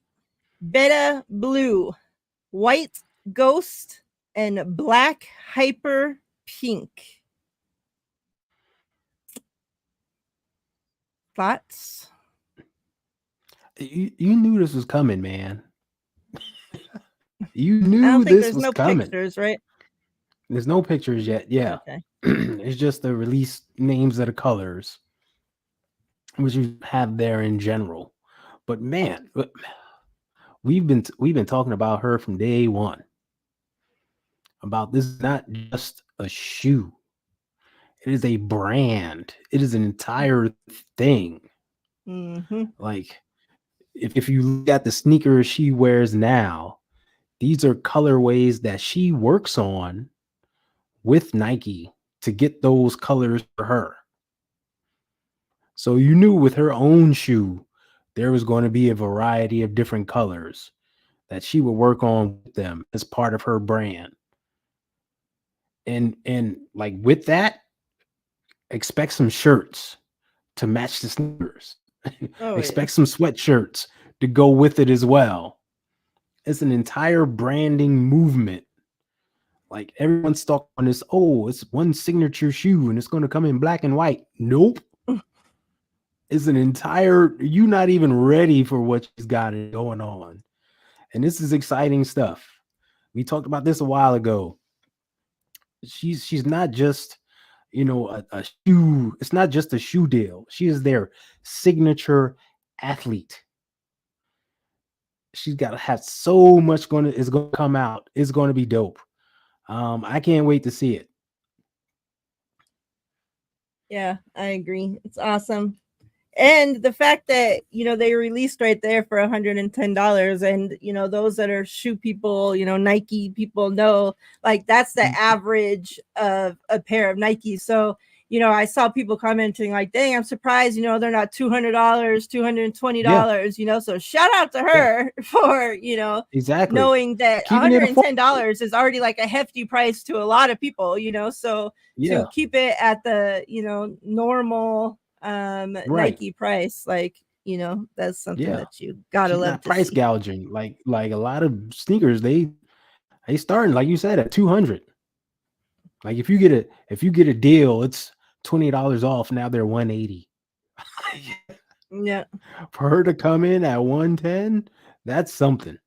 A: beta blue, white ghost, and black hyper pink. Thoughts?
B: You knew this was coming, man. You
A: I
B: knew
A: don't think
B: this
A: there's
B: was
A: no
B: coming.
A: pictures, right?
B: There's no pictures yet. Yeah.
A: Okay.
B: It's just the release names of the colors, which you have there in general. But man, we've been talking about her from day one. About this is not just a shoe. It is a brand. It is an entire thing.
A: Mm-hmm.
B: Like if you look at the sneakers she wears now, these are colorways that she works on with Nike to get those colors for her. So you knew with her own shoe, there was going to be a variety of different colors that she would work on with them as part of her brand. And like with that, expect some shirts to match the sneakers.
A: Oh, yeah.
B: Expect some sweatshirts to go with it as well. It's an entire branding movement. Like everyone's stuck on this, oh, it's one signature shoe and it's going to come in black and white. Nope. It's an entire, you're not even ready for what she's got going on. And this is exciting stuff. We talked about this a while ago. She's not just, a shoe. It's not just a shoe deal. She is their signature athlete. She's got to have so much is going to come out. It's going to be dope. I can't wait to see it.
A: Yeah, I agree. It's awesome. And the fact that, they released right there for $110, and, those that are shoe people, Nike people know, like, that's the average of a pair of Nikes. So, I saw people commenting like, dang, I'm surprised, they're not $200, $220, so shout out to her for,
B: exactly
A: knowing that
B: keeping it affordable.
A: $110 is already like a hefty price to a lot of people, so to keep it at the, normal
B: Right.
A: Nike price, like, that's something that you gotta
B: She's
A: love
B: not
A: to
B: price
A: see.
B: gouging like a lot of sneakers. They starting, like you said, at 200. Like if you get a deal, it's $20 off. Now they're 180.
A: Yeah.
B: For her to come in at 110, that's something.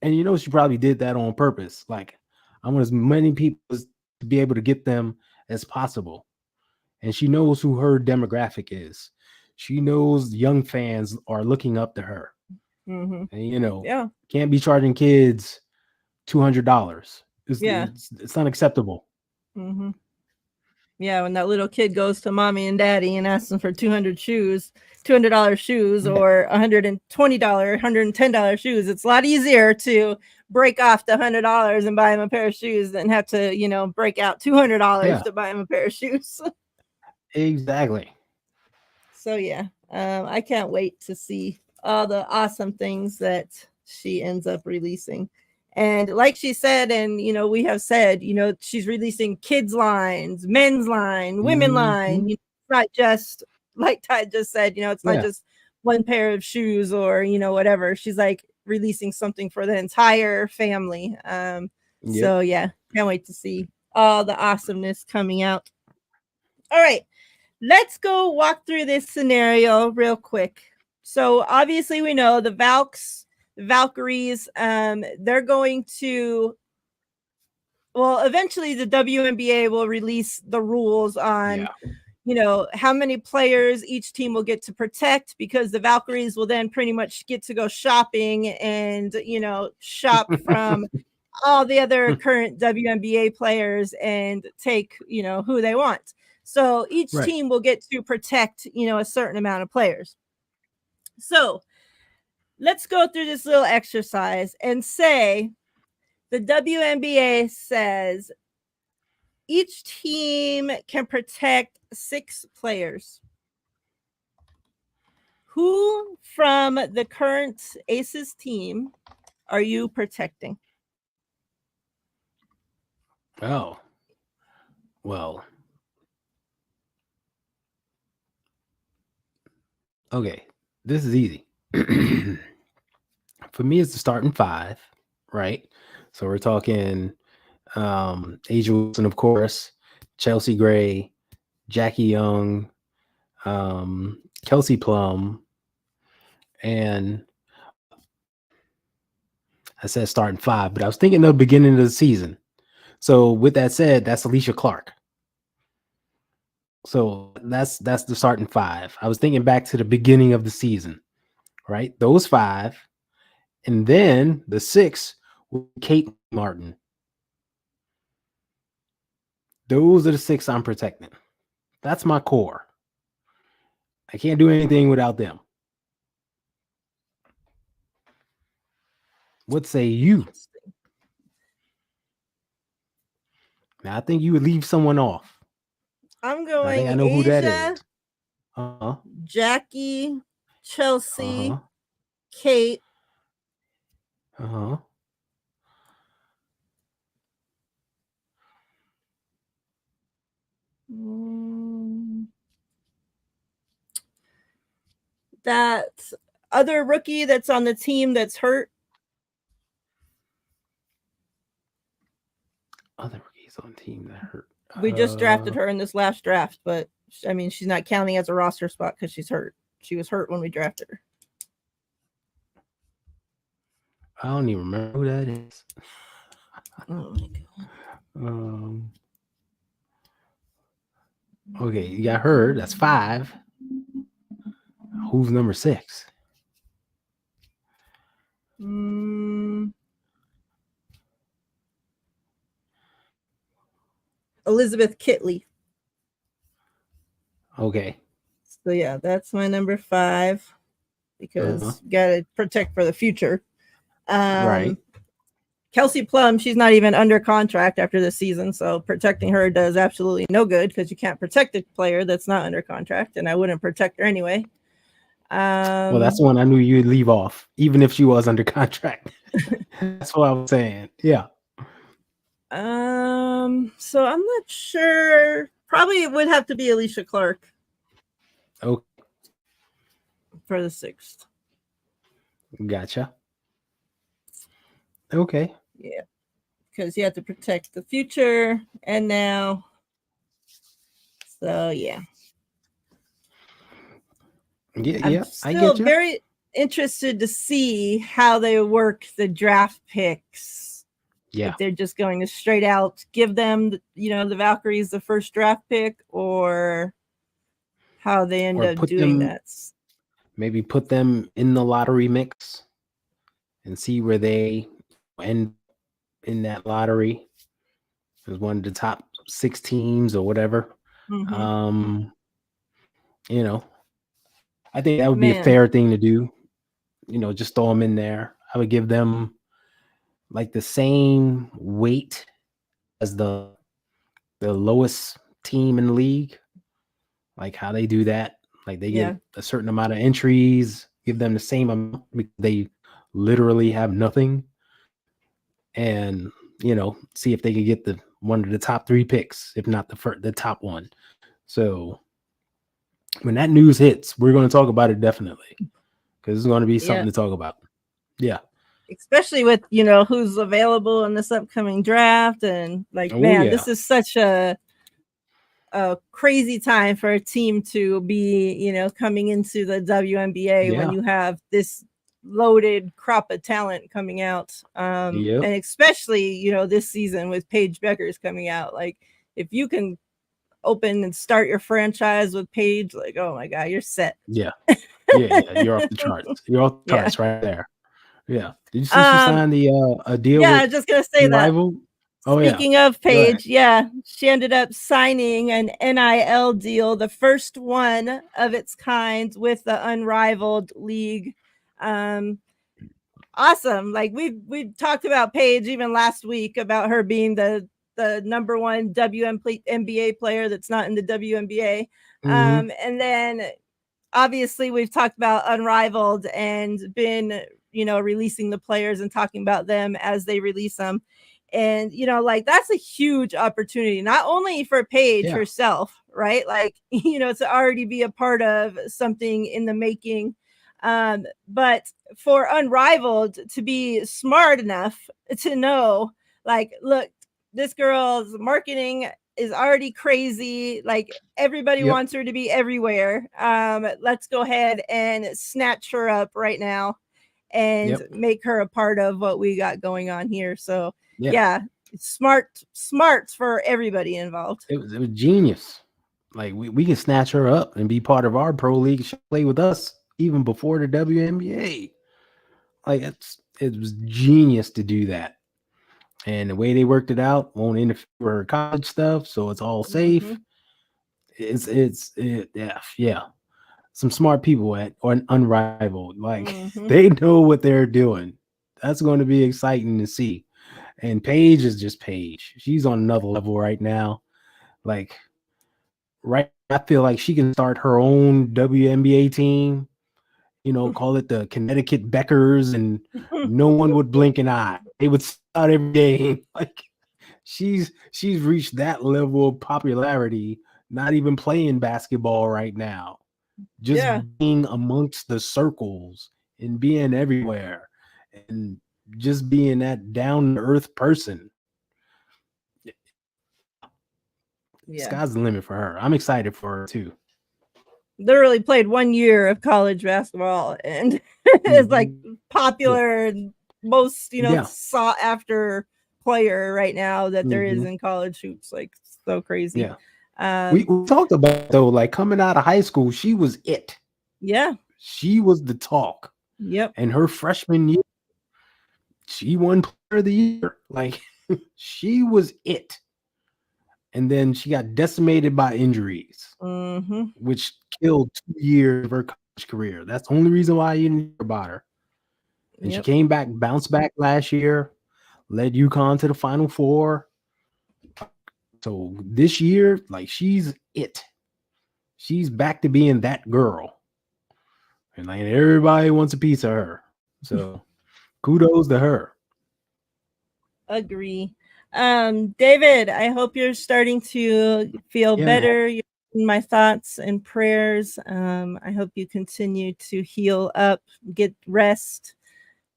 B: And she probably did that on purpose. Like, I want as many people to be able to get them as possible. And she knows who her demographic is. She knows young fans are looking up to her.
A: Mm-hmm.
B: And can't be charging kids $200. It's unacceptable.
A: Mm-hmm. Yeah, when that little kid goes to mommy and daddy and asks them for $200 shoes or $120, $110 shoes, it's a lot easier to break off the $100 and buy him a pair of shoes than have to, break out $200 to buy him a pair of shoes.
B: Exactly.
A: So yeah, I can't wait to see all the awesome things that she ends up releasing. And like she said, and we have said, she's releasing kids lines, men's line, women line. It's not just, like Ty just said, it's not just one pair of shoes or whatever. She's like releasing something for the entire family. So yeah, can't wait to see all the awesomeness coming out. All right, let's go walk through this scenario real quick. So obviously we know the Valkyries, they're going to, eventually the WNBA will release the rules on, how many players each team will get to protect, because the Valkyries will then pretty much get to go shopping and, shop from all the other current WNBA players and take, who they want. So each team will get to protect, a certain amount of players. So let's go through this little exercise and say the WNBA says each team can protect 6 players. Who from the current Aces team are you protecting?
B: Oh, well. Okay, this is easy. For me, it's the starting 5, right? So we're talking Asia Wilson, of course, Chelsea Gray, Jackie Young, Kelsey Plum, and I said starting 5, but I was thinking of the beginning of the season. So with that said, that's Alicia Clark. So that's the starting 5. I was thinking back to the beginning of the season, right? Those 5, and then the 6 with Kate Martin. Those are the 6 I'm protecting. That's my core. I can't do anything without them. What say you? Now, I think you would leave someone off.
A: I'm going
B: I think I know
A: Asia,
B: who that is.
A: Jackie, Chelsea, Kate. That other rookie that's on the team that's hurt.
B: Other rookies on the team that hurt.
A: We just drafted her in this last draft, but I mean, she's not counting as a roster spot because she's hurt. She was hurt when we drafted her.
B: I don't even remember who that is.
A: Oh my god.
B: Okay, you got her. That's 5. Who's number 6?
A: Elizabeth Kitley.
B: Okay.
A: So yeah, that's my number 5 because you gotta protect for the future.
B: Right.
A: Kelsey Plum, she's not even under contract after this season, so protecting her does absolutely no good because you can't protect a player that's not under contract, and I wouldn't protect her anyway.
B: Well, that's the one I knew you'd leave off, even if she was under contract. That's what I was saying. Yeah.
A: So I'm not sure. Probably it would have to be Alicia Clark.
B: Okay.
A: For the 6th.
B: Gotcha. Okay.
A: Yeah. Because you have to protect the future and now. So yeah.
B: Yeah,
A: I'm
B: I get you.
A: very interested to see how they work the draft picks.
B: Yeah.
A: If they're just going to straight out give them, the Valkyries the first draft pick, or how they end up doing that.
B: Maybe put them in the lottery mix and see where they end in that lottery as one of the top 6 teams or whatever.
A: Mm-hmm.
B: I think that would be a fair thing to do. Just throw them in there. I would give them like the same weight as the lowest team in the league. Like how they do that. Like they get a certain amount of entries, give them the same amount because they literally have nothing. And, see if they can get one of the top 3 picks, if not the top one. So when that news hits, we're going to talk about it definitely because it's going to be something to talk about. Yeah.
A: Especially with, who's available in this upcoming draft. And this is such a crazy time for a team to be, coming into the WNBA when you have this loaded crop of talent coming out. And especially, this season with Paige Bueckers coming out. Like, if you can open and start your franchise with Paige, like, oh my God, you're set.
B: Yeah. You're off the charts. You're off the charts right there. Yeah. Did you see she signed a deal with
A: I was just gonna say
B: Rival?
A: Oh, Speaking of Paige, she ended up signing an NIL deal, the first one of its kind with the Unrivaled League. Awesome. Like we talked about Paige even last week about her being the number 1 WNBA player that's not in the WNBA. And then obviously we've talked about Unrivaled and been, releasing the players and talking about them as they release them. And, that's a huge opportunity, not only for Paige herself, right? Like, to already be a part of something in the making. But for Unrivaled to be smart enough to know, like, look, this girl's marketing is already crazy. Like, everybody wants her to be everywhere. Let's go ahead and snatch her up right now and make her a part of what we got going on here. So smart for everybody involved.
B: It was genius. Like we can snatch her up and be part of our pro league. She'll play with us even before the WNBA. Like it was genius to do that. And the way they worked it out won't interfere with her college stuff, so it's all safe. Yeah. Some smart people at Unrivaled. Like they know what they're doing. That's going to be exciting to see. And Paige is just Paige. She's on another level right now. Like, I feel like she can start her own WNBA team. Call it the Connecticut Beckers, and no one would blink an eye. They would start every game. Like, she's reached that level of popularity. Not even playing basketball right now. Just being amongst the circles and being everywhere and just being that down-to-earth person. Sky's the limit for her. I'm excited for her too.
A: Literally played 1 year of college basketball and is like popular and most, sought after player right now that there is in college hoops. Like, so crazy.
B: We talked about, though, like coming out of high school, she was it. She was the talk. And her freshman year, she won player of the year. Like, she was it. and then she got decimated by injuries, which killed 2 years of her college career. That's the only reason why you didn't hear about her. And she came back, bounced back last year, led UConn to the Final Four. So this year, like, she's it. She's back to being that girl. And like everybody wants a piece of her. So kudos to her.
A: Agree. David, I hope you're starting to feel better. You're in my thoughts and prayers. I hope you continue to heal up, get rest,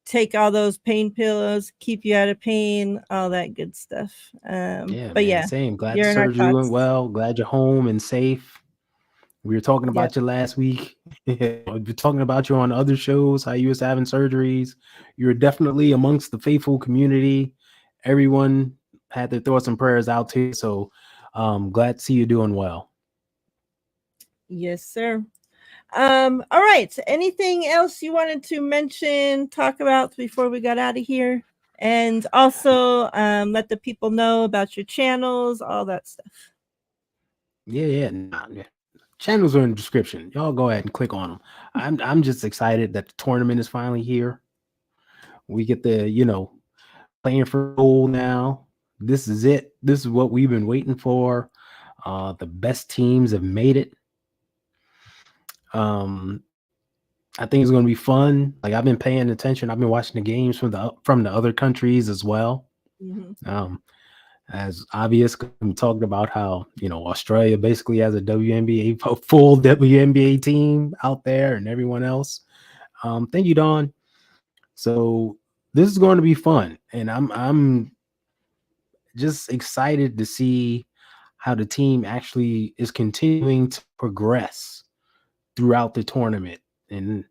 A: take all those pain pillows, keep you out of pain, all that good stuff.
B: Same. Glad the surgery went well. Glad you're home and safe. We were talking about you last week. We're talking about you on other shows, how you was having surgeries. You're definitely amongst the faithful community. Everyone had their thoughts and prayers out to you. So glad to see you doing well.
A: Yes, sir. All right. Anything else you wanted to mention, talk about before we got out of here? And also let the people know about your channels, all that stuff.
B: Yeah. Channels are in the description. Y'all go ahead and click on them. I'm just excited that the tournament is finally here. We get the, playing for gold now. This is it. This is what we've been waiting for. The best teams have made it. I think it's going to be fun. Like, I've been paying attention. I've been watching the games from the other countries as well. As obvious, we talked about how Australia basically has a full WNBA team out there, and everyone else. Thank you, Dawn. So this is going to be fun, and I'm just excited to see how the team actually is continuing to progress throughout the tournament and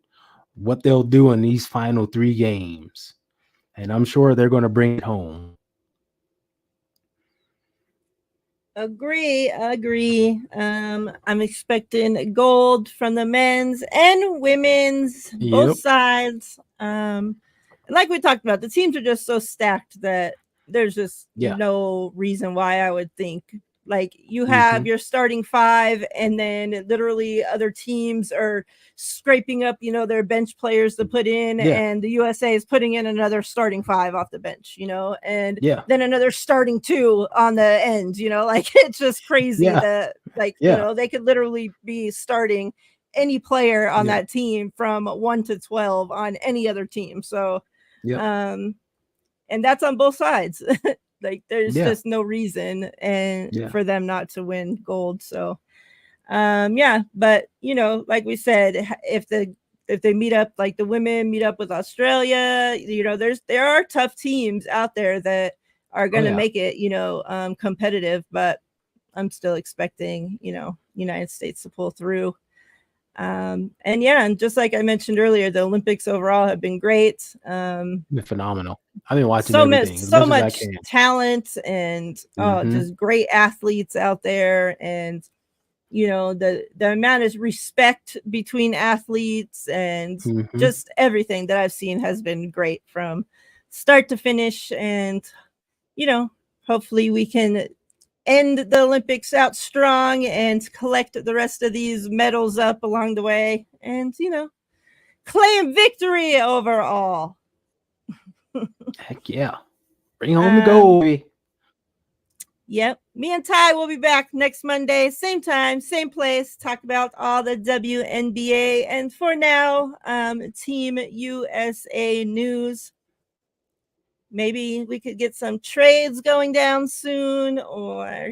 B: what they'll do in these final 3 games. And I'm sure they're going to bring it home.
A: Agree. I'm expecting gold from the men's and women's, both sides. Like we talked about, the teams are just so stacked that there's just no reason why I would think. Like, you have your starting 5, and then literally other teams are scraping up, their bench players to put in, and the USA is putting in another starting 5 off the bench, and then another starting 2 on the end, like, it's just crazy that, like, they could literally be starting any player on that team from 1 to 12 on any other team. So, and that's on both sides. Like, there's just no reason for them not to win gold. So, but like we said, if they meet up, like the women meet up with Australia, there are tough teams out there that are going to make it, competitive. But I'm still expecting, United States to pull through. And just like I mentioned earlier, the Olympics overall have been great.
B: Been phenomenal. I've been watching
A: so
B: much
A: talent and just great athletes out there, and the amount of respect between athletes and just everything that I've seen has been great from start to finish. And hopefully we can end the Olympics out strong and collect the rest of these medals up along the way, and claim victory overall.
B: Heck yeah. Bring home the gold.
A: Yep. Me and Ty will be back next Monday, same time, same place, talk about all the WNBA. And for now, Team USA news. Maybe we could get some trades going down soon, or,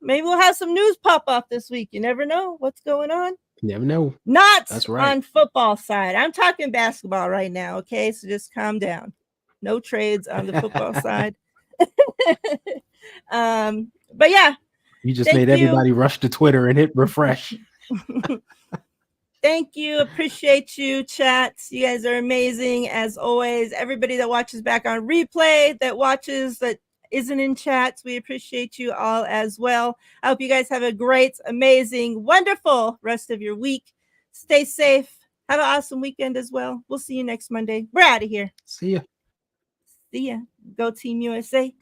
A: maybe we'll have some news pop up this week. You never know what's going on.
B: You never know.
A: That's right. On football side. I'm talking basketball right now, okay? So just calm down. No trades on the football side. But yeah.
B: You just made everybody rush to Twitter and hit refresh.
A: Thank you. Appreciate you, chats. You guys are amazing as always. Everybody that watches back on replay, that isn't in chats, we appreciate you all as well. I hope you guys have a great, amazing, wonderful rest of your week. Stay safe. Have an awesome weekend as well. We'll see you next Monday. We're out of here.
B: See ya.
A: Go Team USA.